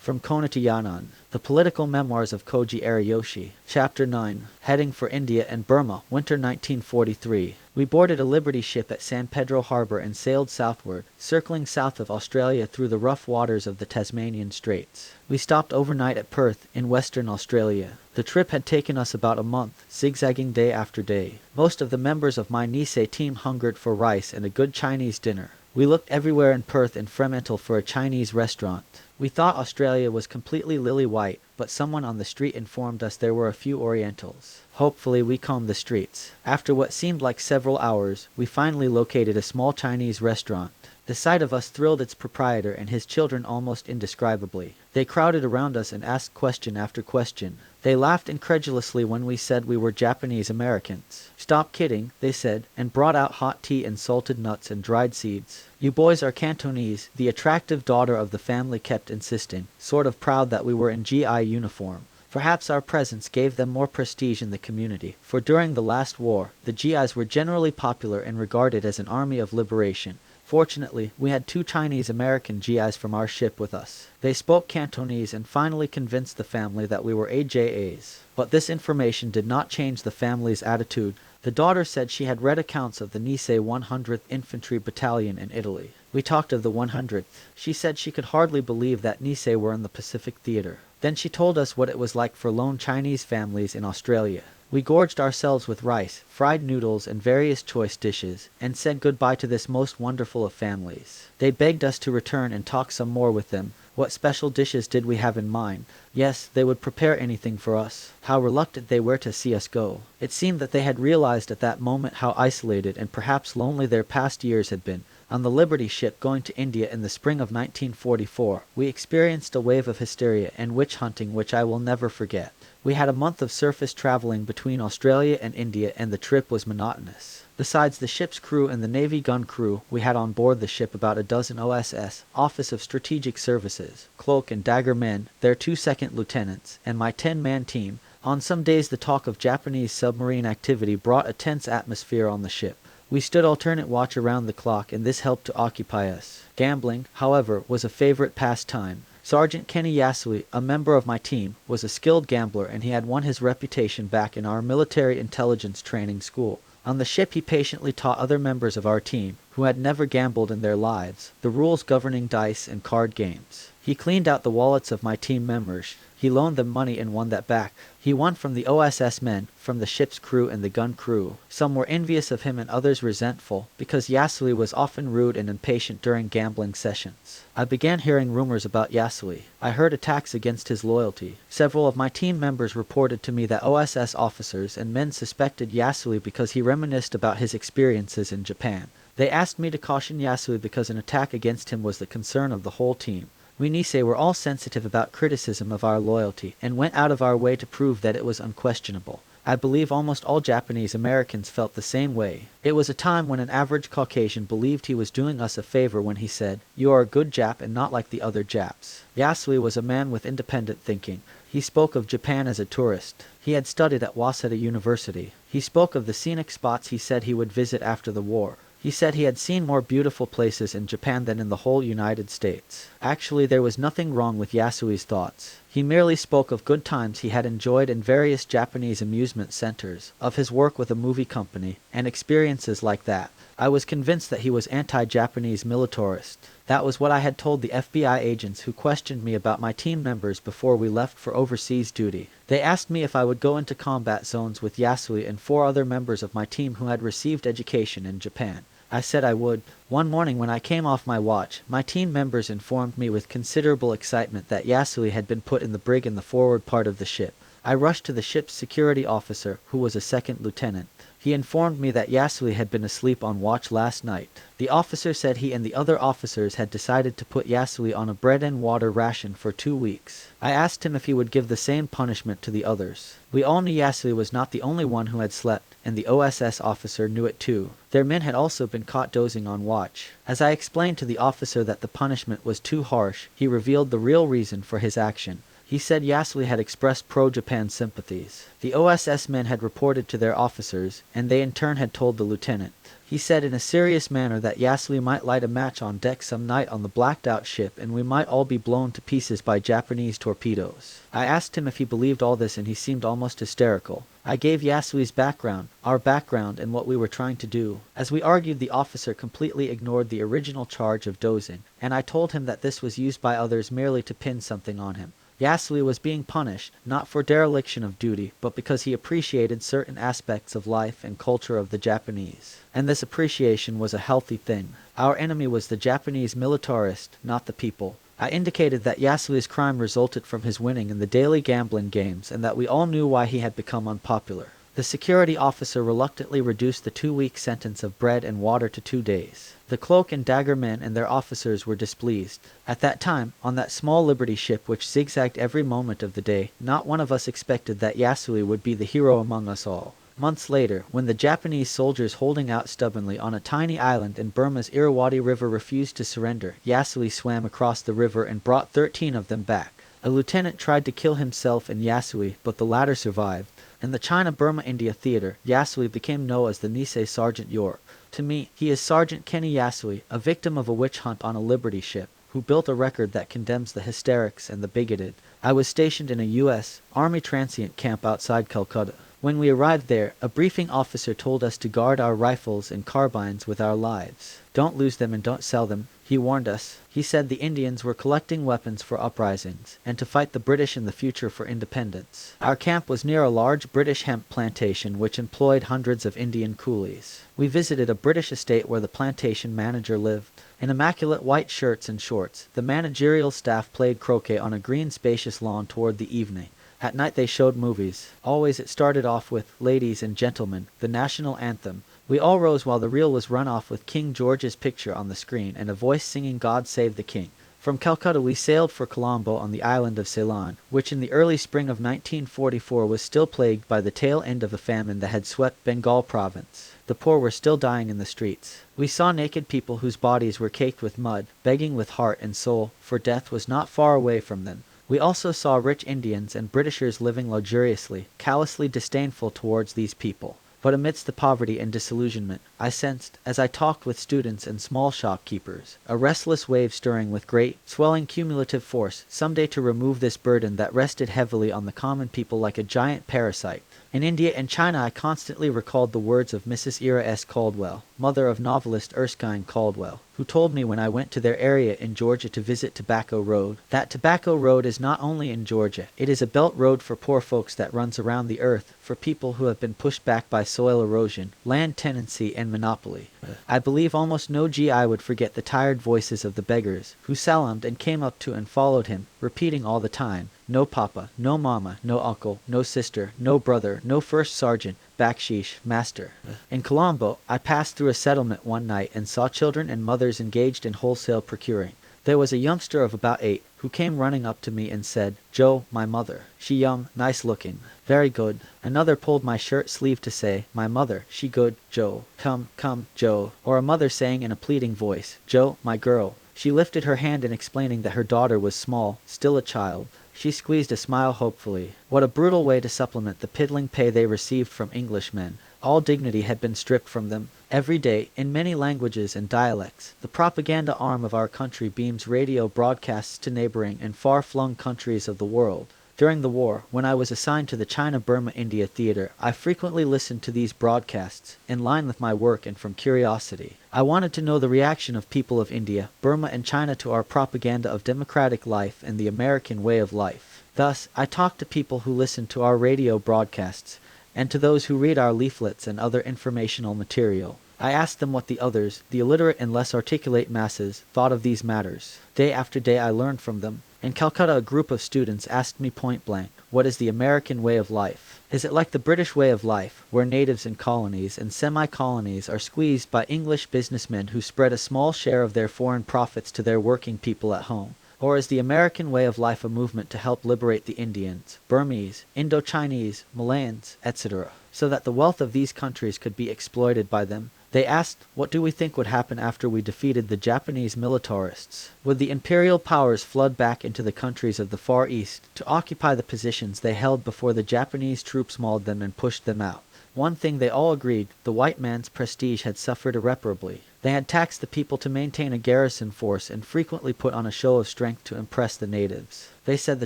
From Kona to Yenan, The Political Memoirs of Koji Ariyoshi. Chapter 9. Heading for India and Burma, Winter 1943. We boarded a Liberty ship at San Pedro Harbor and sailed southward, circling south of Australia through the rough waters of the Tasmanian Straits. We stopped overnight at Perth, in Western Australia. The trip had taken us about a month, zigzagging day after day. Most of the members of my Nisei team hungered for rice and a good Chinese dinner. We looked everywhere in Perth and Fremantle for a Chinese restaurant. We thought Australia was completely lily-white, but someone on the street informed us there were a few Orientals. Hopefully we combed the streets. After what seemed like several hours, we finally located a small Chinese restaurant. The sight of us thrilled its proprietor and his children almost indescribably. They crowded around us and asked question after question. They laughed incredulously when we said we were Japanese Americans. "Stop kidding," they said, and brought out hot tea and salted nuts and dried seeds. "You boys are Cantonese," the attractive daughter of the family kept insisting, sort of proud that we were in GI uniform. Perhaps our presence gave them more prestige in the community, for during the last war, the GIs were generally popular and regarded as an army of liberation. Fortunately, we had 2 Chinese-American GIs from our ship with us. They spoke Cantonese and finally convinced the family that we were AJAs. But this information did not change the family's attitude. The daughter said she had read accounts of the Nisei 100th Infantry Battalion in Italy. We talked of the 100th. She said she could hardly believe that Nisei were in the Pacific Theater. Then she told us what it was like for lone Chinese families in Australia. We gorged ourselves with rice, fried noodles, and various choice dishes, and said goodbye to this most wonderful of families. They begged us to return and talk some more with them. What special dishes did we have in mind? Yes, they would prepare anything for us. How reluctant they were to see us go. It seemed that they had realized at that moment how isolated and perhaps lonely their past years had been. On the Liberty ship going to India in the spring of 1944, we experienced a wave of hysteria and witch hunting which I will never forget. We had a month of surface traveling between Australia and India, and the trip was monotonous. Besides the ship's crew and the Navy gun crew, we had on board the ship about a dozen OSS, Office of Strategic Services, cloak and dagger men, their 2 second lieutenants, and my 10-man team. On some days the talk of Japanese submarine activity brought a tense atmosphere on the ship. We stood alternate watch around the clock, and this helped to occupy us. Gambling, however, was a favorite pastime. Sergeant Kenny Yasui, a member of my team, was a skilled gambler, and he had won his reputation back in our military intelligence training school. On the ship he patiently taught other members of our team, who had never gambled in their lives, the rules governing dice and card games. He cleaned out the wallets of my team members. He loaned them money and won that back. He won from the OSS men, from the ship's crew and the gun crew. Some were envious of him and others resentful, because Yasui was often rude and impatient during gambling sessions. I began hearing rumors about Yasui. I heard attacks against his loyalty. Several of my team members reported to me that OSS officers and men suspected Yasui because he reminisced about his experiences in Japan. They asked me to caution Yasui because an attack against him was the concern of the whole team. We Nisei were all sensitive about criticism of our loyalty, and went out of our way to prove that it was unquestionable. I believe almost all Japanese Americans felt the same way. It was a time when an average Caucasian believed he was doing us a favor when he said, "You are a good Jap and not like the other Japs." Yasui was a man with independent thinking. He spoke of Japan as a tourist. He had studied at Waseda University. He spoke of the scenic spots he said he would visit after the war. He said he had seen more beautiful places in Japan than in the whole United States. Actually, there was nothing wrong with Yasui's thoughts. He merely spoke of good times he had enjoyed in various Japanese amusement centers, of his work with a movie company, and experiences like that. I was convinced that he was anti-Japanese militarist. That was what I had told the FBI agents who questioned me about my team members before we left for overseas duty. They asked me if I would go into combat zones with Yasui and 4 other members of my team who had received education in Japan. I said I would. One morning when I came off my watch, my team members informed me with considerable excitement that Yasui had been put in the brig in the forward part of the ship. I rushed to the ship's security officer, who was a 2nd lieutenant. He informed me that Yasui had been asleep on watch last night. The officer said he and the other officers had decided to put Yasui on a bread and water ration for 2 weeks. I asked him if he would give the same punishment to the others. We all knew Yasui was not the only one who had slept, and the OSS officer knew it too. Their men had also been caught dozing on watch. As I explained to the officer that the punishment was too harsh, he revealed the real reason for his action. He said Yasui had expressed pro-Japan sympathies. The OSS men had reported to their officers, and they in turn had told the lieutenant. He said in a serious manner that Yasui might light a match on deck some night on the blacked-out ship and we might all be blown to pieces by Japanese torpedoes. I asked him if he believed all this and he seemed almost hysterical. I gave Yasui's background, our background, and what we were trying to do. As we argued, the officer completely ignored the original charge of dozing, and I told him that this was used by others merely to pin something on him. Yasui was being punished, not for dereliction of duty, but because he appreciated certain aspects of life and culture of the Japanese. And this appreciation was a healthy thing. Our enemy was the Japanese militarist, not the people. I indicated that Yasui's crime resulted from his winning in the daily gambling games and that we all knew why he had become unpopular. The security officer reluctantly reduced the 2-week sentence of bread and water to 2 days. The cloak and dagger men and their officers were displeased. At that time, on that small Liberty ship which zigzagged every moment of the day, not one of us expected that Yasui would be the hero among us all. Months later, when the Japanese soldiers holding out stubbornly on a tiny island in Burma's Irrawaddy River refused to surrender, Yasui swam across the river and brought 13 of them back. A lieutenant tried to kill himself and Yasui, but the latter survived. In the China-Burma-India theater, Yasui became known as the Nisei Sergeant York. To me, he is Sergeant Kenny Yasui, a victim of a witch hunt on a Liberty ship, who built a record that condemns the hysterics and the bigoted. I was stationed in a U.S. Army transient camp outside Calcutta. When we arrived there, a briefing officer told us to guard our rifles and carbines with our lives. Don't lose them and don't sell them, he warned us. He said the Indians were collecting weapons for uprisings, and to fight the British in the future for independence. Our camp was near a large British hemp plantation which employed hundreds of Indian coolies. We visited a British estate where the plantation manager lived. In immaculate white shirts and shorts, the managerial staff played croquet on a green spacious lawn toward the evening. At night they showed movies. Always it started off with "Ladies and Gentlemen," the national anthem. We all rose while the reel was run off with King George's picture on the screen and a voice singing "God Save the King." From Calcutta we sailed for Colombo on the island of Ceylon, which in the early spring of 1944 was still plagued by the tail end of a famine that had swept Bengal province. The poor were still dying in the streets. We saw naked people whose bodies were caked with mud, begging with heart and soul, for death was not far away from them. We also saw rich Indians and Britishers living luxuriously, callously disdainful towards these people. But amidst the poverty and disillusionment, I sensed, as I talked with students and small shopkeepers, a restless wave stirring with great, swelling cumulative force, someday to remove this burden that rested heavily on the common people like a giant parasite. In India and China I constantly recalled the words of Mrs. Ira S. Caldwell, mother of novelist Erskine Caldwell, who told me when I went to their area in Georgia to visit Tobacco Road, that Tobacco Road is not only in Georgia, it is a belt road for poor folks that runs around the earth, for people who have been pushed back by soil erosion, land tenancy, and monopoly. I believe almost no GI would forget the tired voices of the beggars, who salaamed and came up to and followed him, repeating all the time, "No papa, no mama, no uncle, no sister, no brother, no first sergeant, baksheesh, master." In Colombo, I passed through a settlement one night and saw children and mothers engaged in wholesale procuring. There was a youngster of about 8, who came running up to me and said, "Joe, my mother. She young, nice looking. Very good." Another pulled my shirt sleeve to say, "My mother, she good, Joe. Come, come, Joe." Or a mother saying in a pleading voice, "Joe, my girl." She lifted her hand in explaining that her daughter was small, still a child. She squeezed a smile hopefully. What a brutal way to supplement the piddling pay they received from Englishmen. All dignity had been stripped from them. Every day, in many languages and dialects, the propaganda arm of our country beams radio broadcasts to neighboring and far-flung countries of the world. During the war, when I was assigned to the China-Burma-India theater, I frequently listened to these broadcasts, in line with my work and from curiosity. I wanted to know the reaction of people of India, Burma and China to our propaganda of democratic life and the American way of life. Thus, I talked to people who listened to our radio broadcasts, and to those who read our leaflets and other informational material. I asked them what the others, the illiterate and less articulate masses, thought of these matters. Day after day I learned from them. In Calcutta a group of students asked me point blank, "What is the American way of life? Is it like the British way of life, where natives in colonies and semi-colonies are squeezed by English businessmen who spread a small share of their foreign profits to their working people at home? Or is the American way of life a movement to help liberate the Indians, Burmese, Indo-Chinese, Malayans, etc., so that the wealth of these countries could be exploited by them?" They asked, what do we think would happen after we defeated the Japanese militarists? Would the imperial powers flood back into the countries of the Far East to occupy the positions they held before the Japanese troops mauled them and pushed them out? One thing they all agreed, the white man's prestige had suffered irreparably. They had taxed the people to maintain a garrison force and frequently put on a show of strength to impress the natives. They said the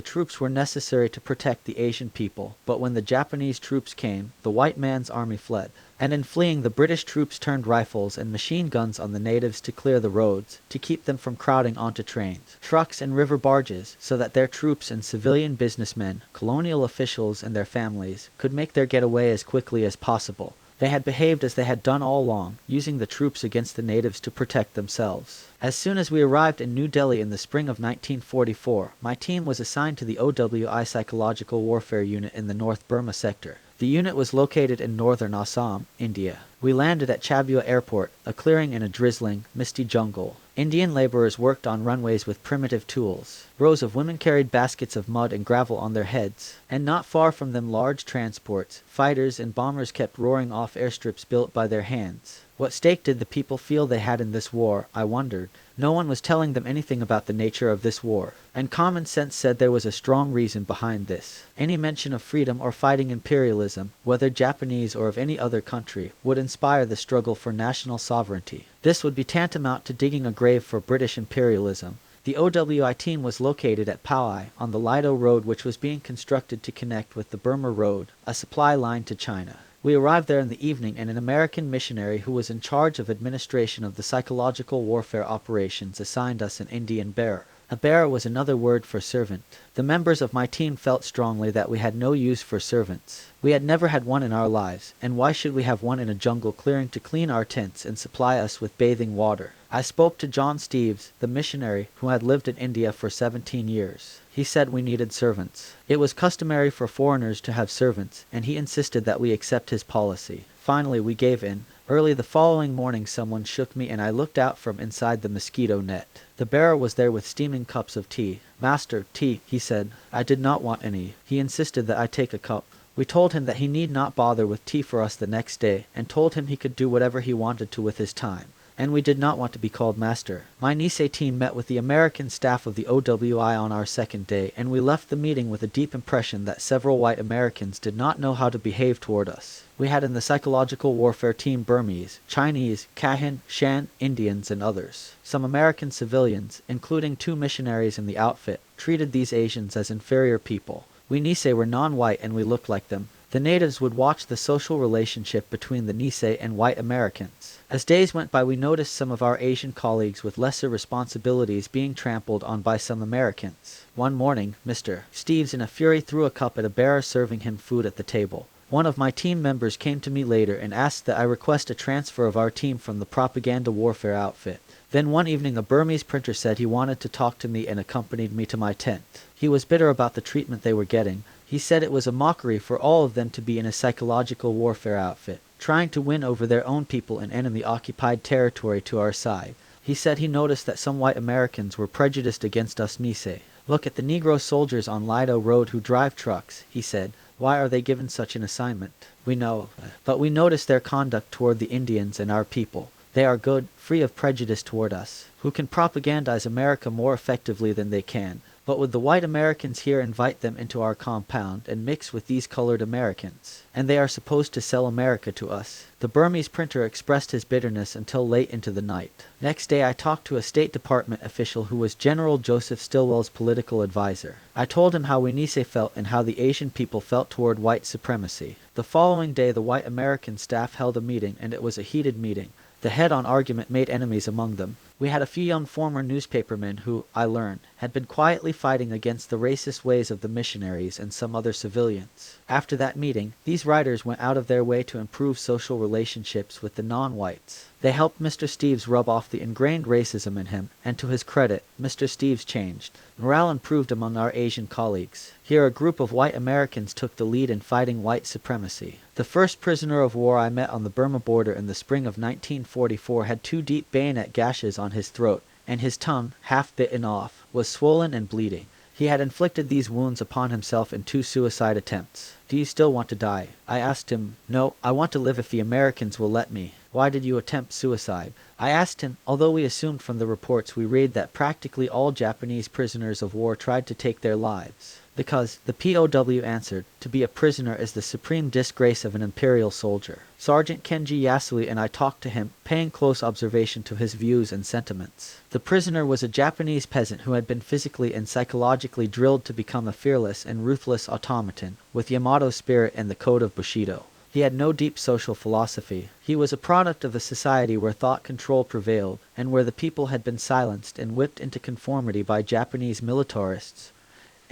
troops were necessary to protect the Asian people, but when the Japanese troops came, the white man's army fled. And in fleeing, the British troops turned rifles and machine guns on the natives to clear the roads, to keep them from crowding onto trains, trucks, and river barges, so that their troops and civilian businessmen, colonial officials, and their families could make their getaway as quickly as possible. They had behaved as they had done all along, using the troops against the natives to protect themselves. As soon as we arrived in New Delhi in the spring of 1944, my team was assigned to the OWI Psychological Warfare Unit in the North Burma sector. The unit was located in northern Assam, India. We landed at Chabua Airport, a clearing in a drizzling, misty jungle. Indian laborers worked on runways with primitive tools. Rows of women carried baskets of mud and gravel on their heads, and not far from them large transports, fighters and bombers kept roaring off airstrips built by their hands. What stake did the people feel they had in this war, I wondered. No one was telling them anything about the nature of this war, and common sense said there was a strong reason behind this. Any mention of freedom or fighting imperialism, whether Japanese or of any other country, would inspire the struggle for national sovereignty. This would be tantamount to digging a grave for British imperialism. The OWI team was located at Pauai, on the Lido Road, which was being constructed to connect with the Burma Road, a supply line to China. We arrived there in the evening, and an American missionary who was in charge of administration of the psychological warfare operations assigned us an Indian bearer. A bearer was another word for servant. The members of my team felt strongly that we had no use for servants. We had never had one in our lives, and why should we have one in a jungle clearing to clean our tents and supply us with bathing water? I spoke to John Steeves, the missionary, who had lived in India for 17 years. He said we needed servants. It was customary for foreigners to have servants, and he insisted that we accept his policy. Finally, we gave in. Early the following morning someone shook me and I looked out from inside the mosquito net. The bearer was there with steaming cups of tea. "Master, tea," he said. I did not want any. He insisted that I take a cup. We told him that he need not bother with tea for us the next day, and told him he could do whatever he wanted to with his time. And we did not want to be called master. My Nisei team met with the American staff of the OWI on our second day, and we left the meeting with a deep impression that several white Americans did not know how to behave toward us. We had in the psychological warfare team Burmese, Chinese, Kahin, Shan, Indians, and others. Some American civilians, including 2 missionaries in the outfit, treated these Asians as inferior people. We Nisei were non-white and we looked like them. The natives would watch the social relationship between the Nisei and white Americans. As days went by, we noticed some of our Asian colleagues with lesser responsibilities being trampled on by some Americans. One morning, Mr. Steeves in a fury threw a cup at a bearer serving him food at the table. One of my team members came to me later and asked that I request a transfer of our team from the propaganda warfare outfit. Then one evening a Burmese printer said he wanted to talk to me and accompanied me to my tent. He was bitter about the treatment they were getting. He said it was a mockery for all of them to be in a psychological warfare outfit, trying to win over their own people in enemy-occupied territory to our side. He said he noticed that some white Americans were prejudiced against us Nisei. "Look at the Negro soldiers on Lido Road who drive trucks," he said. "Why are they given such an assignment? We know. But we notice their conduct toward the Indians and our people. They are good, free of prejudice toward us, who can propagandize America more effectively than they can. But would the white Americans here invite them into our compound and mix with these colored Americans? And they are supposed to sell America to us." The Burmese printer expressed his bitterness until late into the night. Next day I talked to a State Department official who was General Joseph Stilwell's political advisor. I told him how we Nisei felt and how the Asian people felt toward white supremacy. The following day the white American staff held a meeting, and it was a heated meeting. The head-on argument made enemies among them. We had a few young former newspapermen who, I learned, had been quietly fighting against the racist ways of the missionaries and some other civilians. After that meeting, these writers went out of their way to improve social relationships with the non-whites. They helped Mr. Steeves rub off the ingrained racism in him, and to his credit, Mr. Steeves changed. Morale improved among our Asian colleagues. Here a group of white Americans took the lead in fighting white supremacy. The first prisoner of war I met on the Burma border in the spring of 1944 had 2 deep bayonet gashes on his throat, and his tongue, half bitten off, was swollen and bleeding. He had inflicted these wounds upon himself in 2 suicide attempts. "Do you still want to die?" I asked him. "No, I want to live if the Americans will let me." Why did you attempt suicide? I asked him, although we assumed from the reports we read that practically all Japanese prisoners of war tried to take their lives. Because, the POW answered, to be a prisoner is the supreme disgrace of an imperial soldier. Sergeant Kenji Yasui and I talked to him, paying close observation to his views and sentiments. The prisoner was a Japanese peasant who had been physically and psychologically drilled to become a fearless and ruthless automaton, with Yamato spirit and the code of Bushido. He had no deep social philosophy. He was a product of a society where thought control prevailed, and where the people had been silenced and whipped into conformity by Japanese militarists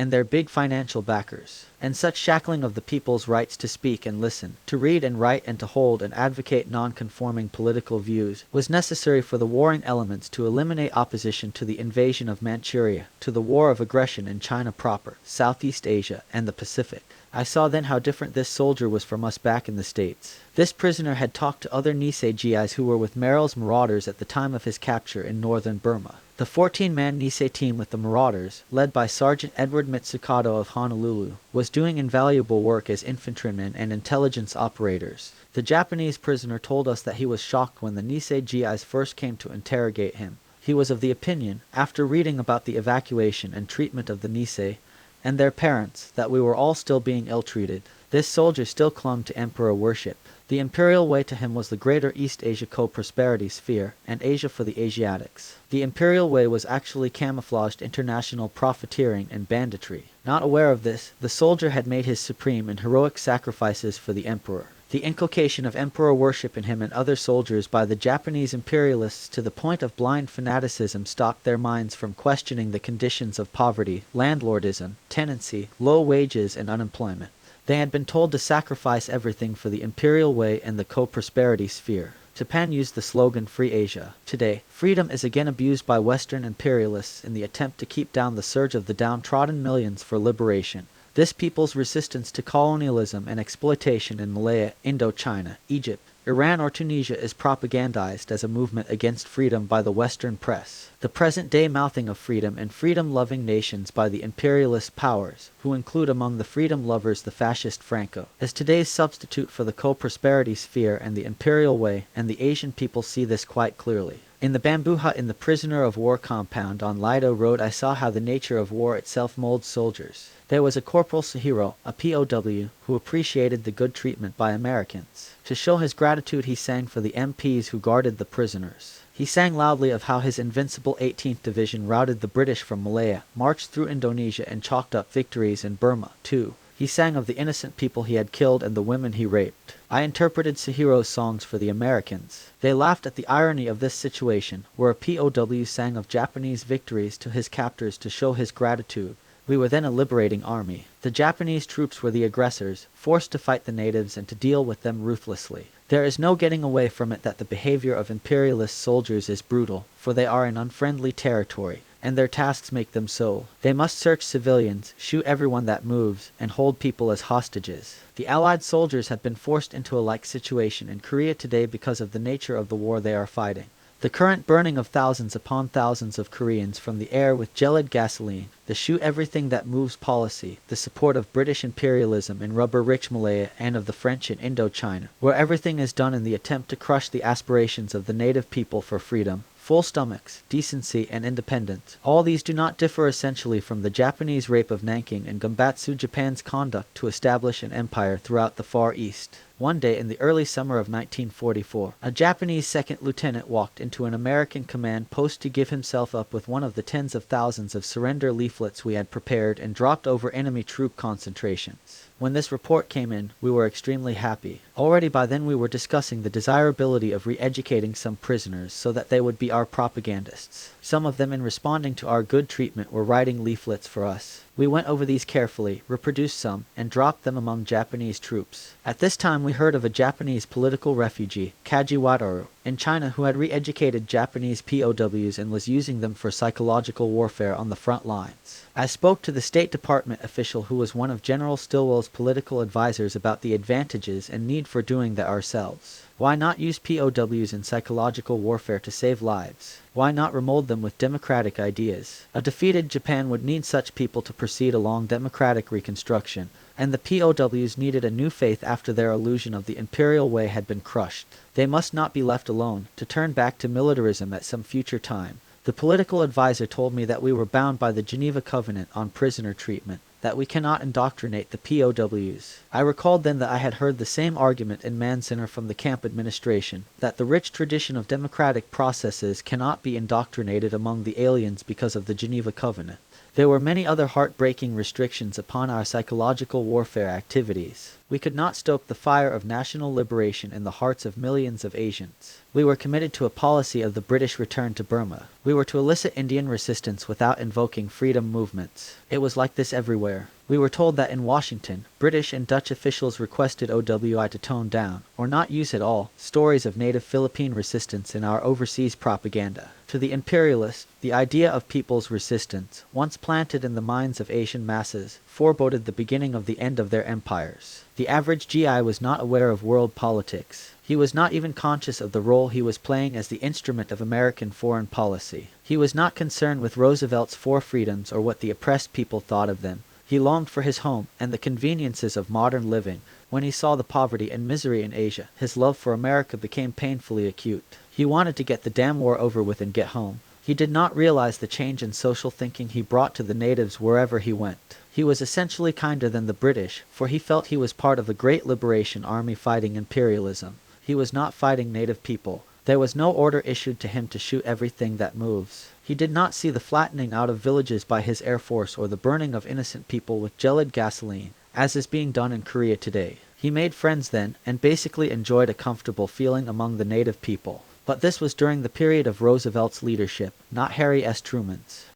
and their big financial backers. And such shackling of the people's rights to speak and listen, to read and write and to hold and advocate non-conforming political views, was necessary for the warring elements to eliminate opposition to the invasion of Manchuria, to the war of aggression in China proper, Southeast Asia, and the Pacific. I saw then how different this soldier was from us back in the States. This prisoner had talked to other Nisei GIs who were with Merrill's marauders at the time of his capture in northern Burma. The 14-man Nisei team with the marauders, led by Sergeant Edward Mitsukado of Honolulu, was doing invaluable work as infantrymen and intelligence operators. The Japanese prisoner told us that he was shocked when the Nisei GIs first came to interrogate him. He was of the opinion, after reading about the evacuation and treatment of the Nisei and their parents, that we were all still being ill-treated. This soldier still clung to emperor worship. The imperial way to him was the greater East Asia co-prosperity sphere, and Asia for the Asiatics. The imperial way was actually camouflaged international profiteering and banditry. Not aware of this, the soldier had made his supreme and heroic sacrifices for the emperor. The inculcation of emperor worship in him and other soldiers by the Japanese imperialists to the point of blind fanaticism stopped their minds from questioning the conditions of poverty, landlordism, tenancy, low wages, and unemployment. They had been told to sacrifice everything for the imperial way and the co-prosperity sphere. Japan used the slogan Free Asia. Today, freedom is again abused by Western imperialists in the attempt to keep down the surge of the downtrodden millions for liberation. This people's resistance to colonialism and exploitation in Malaya, Indochina, Egypt, Iran or Tunisia is propagandized as a movement against freedom by the Western press. The present-day mouthing of freedom and freedom-loving nations by the imperialist powers, who include among the freedom lovers the fascist Franco, is today's substitute for the co-prosperity sphere and the imperial way, and the Asian people see this quite clearly. In the bamboo hut in the prisoner of war compound on Lido Road I saw how the nature of war itself molds soldiers. There was a Corporal Sahiro, a POW, who appreciated the good treatment by Americans. To show his gratitude he sang for the MPs who guarded the prisoners. He sang loudly of how his invincible 18th Division routed the British from Malaya, marched through Indonesia and chalked up victories in Burma, too. He sang of the innocent people he had killed and the women he raped. I interpreted Sahiro's songs for the Americans. They laughed at the irony of this situation, where a POW sang of Japanese victories to his captors to show his gratitude. We were then a liberating army. The Japanese troops were the aggressors, forced to fight the natives and to deal with them ruthlessly. There is no getting away from it that the behavior of imperialist soldiers is brutal, for they are in unfriendly territory, and their tasks make them so. They must search civilians, shoot everyone that moves, and hold people as hostages. The Allied soldiers have been forced into a like situation in Korea today because of the nature of the war they are fighting. The current burning of thousands upon thousands of Koreans from the air with gelid gasoline, the shoot everything that moves policy, the support of British imperialism in rubber-rich Malaya and of the French in Indochina, where everything is done in the attempt to crush the aspirations of the native people for freedom, full stomachs, decency, and independence. All these do not differ essentially from the Japanese rape of Nanking and Gumbatsu Japan's conduct to establish an empire throughout the Far East. One day in the early summer of 1944, a Japanese second lieutenant walked into an American command post to give himself up with one of the tens of thousands of surrender leaflets we had prepared and dropped over enemy troop concentrations. When this report came in, we were extremely happy. Already by then we were discussing the desirability of re-educating some prisoners so that they would be our propagandists. Some of them, in responding to our good treatment, were writing leaflets for us. We went over these carefully, reproduced some, and dropped them among Japanese troops. At this time we heard of a Japanese political refugee, Kaji Wataru, in China who had re-educated Japanese POWs and was using them for psychological warfare on the front lines. I spoke to the State Department official who was one of General Stilwell's political advisors about the advantages and need for doing that ourselves. Why not use POWs in psychological warfare to save lives? Why not remold them with democratic ideas? A defeated Japan would need such people to proceed along democratic reconstruction, and the POWs needed a new faith after their illusion of the imperial way had been crushed. They must not be left alone, to turn back to militarism at some future time. The political advisor told me that we were bound by the Geneva Covenant on prisoner treatment, that we cannot indoctrinate the POWs. I recalled then that I had heard the same argument in Manzanar from the camp administration, that the rich tradition of democratic processes cannot be indoctrinated among the aliens because of the Geneva Covenant. There were many other heartbreaking restrictions upon our psychological warfare activities. We could not stoke the fire of national liberation in the hearts of millions of Asians. We were committed to a policy of the British return to Burma. We were to elicit Indian resistance without invoking freedom movements. It was like this everywhere. We were told that in Washington, British and Dutch officials requested OWI to tone down, or not use at all, stories of native Philippine resistance in our overseas propaganda. To the imperialists, the idea of people's resistance, once planted in the minds of Asian masses, foreboded the beginning of the end of their empires. The average GI was not aware of world politics. He was not even conscious of the role he was playing as the instrument of American foreign policy. He was not concerned with Roosevelt's four freedoms or what the oppressed people thought of them. He longed for his home and the conveniences of modern living. When he saw the poverty and misery in Asia, his love for America became painfully acute. He wanted to get the damn war over with and get home. He did not realize the change in social thinking he brought to the natives wherever he went. He was essentially kinder than the British, for he felt he was part of the great liberation army fighting imperialism. He was not fighting native people. There was no order issued to him to shoot everything that moves. He did not see the flattening out of villages by his air force or the burning of innocent people with gelid gasoline, as is being done in Korea today. He made friends then, and basically enjoyed a comfortable feeling among the native people. But this was during the period of Roosevelt's leadership, not Harry S. Truman's.